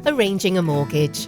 Arranging a mortgage.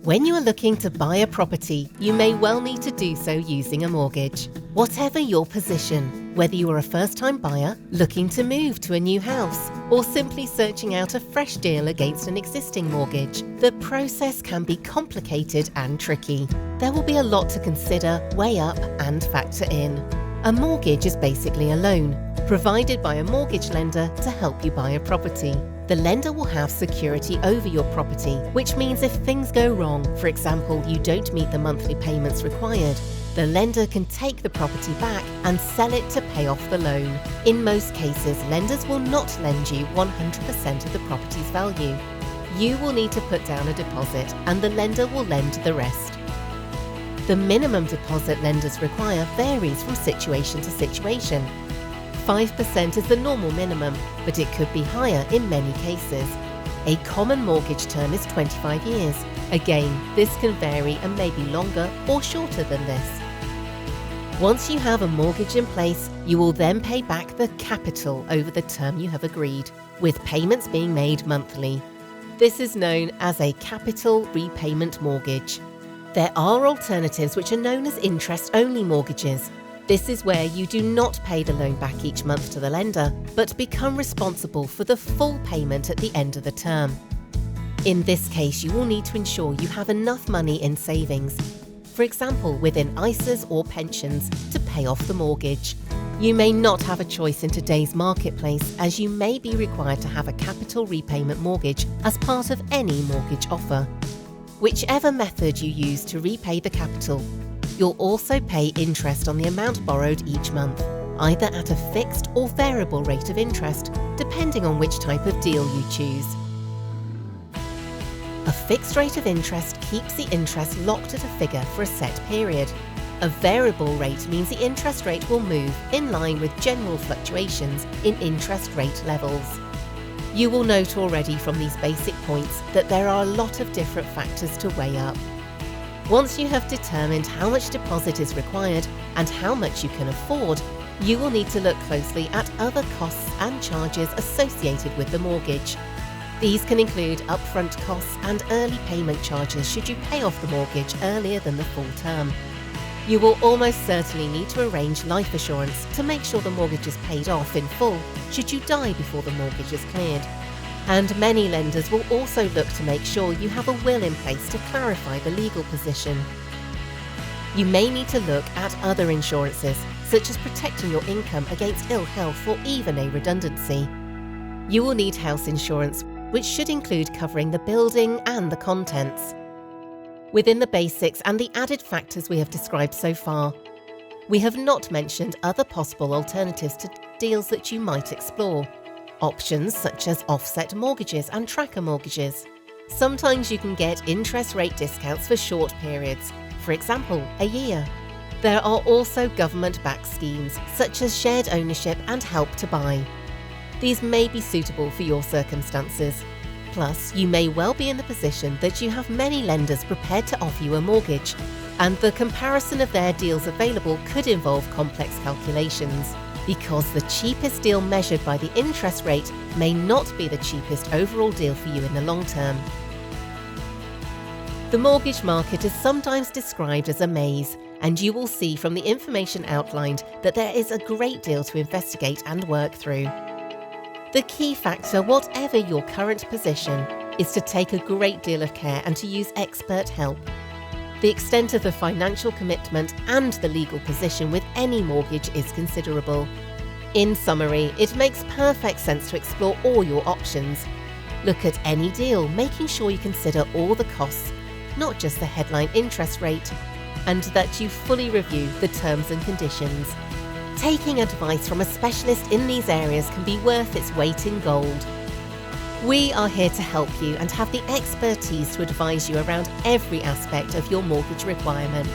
When you are looking to buy a property, you may well need to do so using a mortgage. Whatever your position, whether you are a first-time buyer, looking to move to a new house, or simply searching out a fresh deal against an existing mortgage, the process can be complicated and tricky. There will be a lot to consider, weigh up, and factor in. A mortgage is basically a loan, provided by a mortgage lender to help you buy a property. The lender will have security over your property, which means if things go wrong, for example, you don't meet the monthly payments required, the lender can take the property back and sell it to pay off the loan. In most cases, lenders will not lend you 100% of the property's value. You will need to put down a deposit and the lender will lend the rest. The minimum deposit lenders require varies from situation to situation. 5% is the normal minimum, but it could be higher in many cases. A common mortgage term is 25 years. Again, this can vary and may be longer or shorter than this. Once you have a mortgage in place, you will then pay back the capital over the term you have agreed, with payments being made monthly. This is known as a capital repayment mortgage. There are alternatives which are known as interest-only mortgages. This is where you do not pay the loan back each month to the lender, but become responsible for the full payment at the end of the term. In this case, you will need to ensure you have enough money in savings, for example within ISAs or pensions, to pay off the mortgage. You may not have a choice in today's marketplace, as you may be required to have a capital repayment mortgage as part of any mortgage offer. Whichever method you use to repay the capital, you'll also pay interest on the amount borrowed each month, either at a fixed or variable rate of interest, depending on which type of deal you choose. A fixed rate of interest keeps the interest locked at a figure for a set period. A variable rate means the interest rate will move in line with general fluctuations in interest rate levels. You will note already from these basic points that there are a lot of different factors to weigh up. Once you have determined how much deposit is required and how much you can afford, you will need to look closely at other costs and charges associated with the mortgage. These can include upfront costs and early payment charges should you pay off the mortgage earlier than the full term. You will almost certainly need to arrange life assurance to make sure the mortgage is paid off in full should you die before the mortgage is cleared. And many lenders will also look to make sure you have a will in place to clarify the legal position. You may need to look at other insurances, such as protecting your income against ill health or even a redundancy. You will need house insurance, which should include covering the building and the contents. Within the basics and the added factors we have described so far, we have not mentioned other possible alternatives to deals that you might explore. Options such as offset mortgages and tracker mortgages. Sometimes you can get interest rate discounts for short periods, for example, a year. There are also government-backed schemes such as shared ownership and help to buy. These may be suitable for your circumstances. Plus, you may well be in the position that you have many lenders prepared to offer you a mortgage, and the comparison of their deals available could involve complex calculations, because the cheapest deal measured by the interest rate may not be the cheapest overall deal for you in the long term. The mortgage market is sometimes described as a maze, and you will see from the information outlined that there is a great deal to investigate and work through. The key factor, whatever your current position, is to take a great deal of care and to use expert help. The extent of the financial commitment and the legal position with any mortgage is considerable. In summary, it makes perfect sense to explore all your options. Look at any deal, making sure you consider all the costs, not just the headline interest rate, and that you fully review the terms and conditions. Taking advice from a specialist in these areas can be worth its weight in gold. We are here to help you and have the expertise to advise you around every aspect of your mortgage requirement.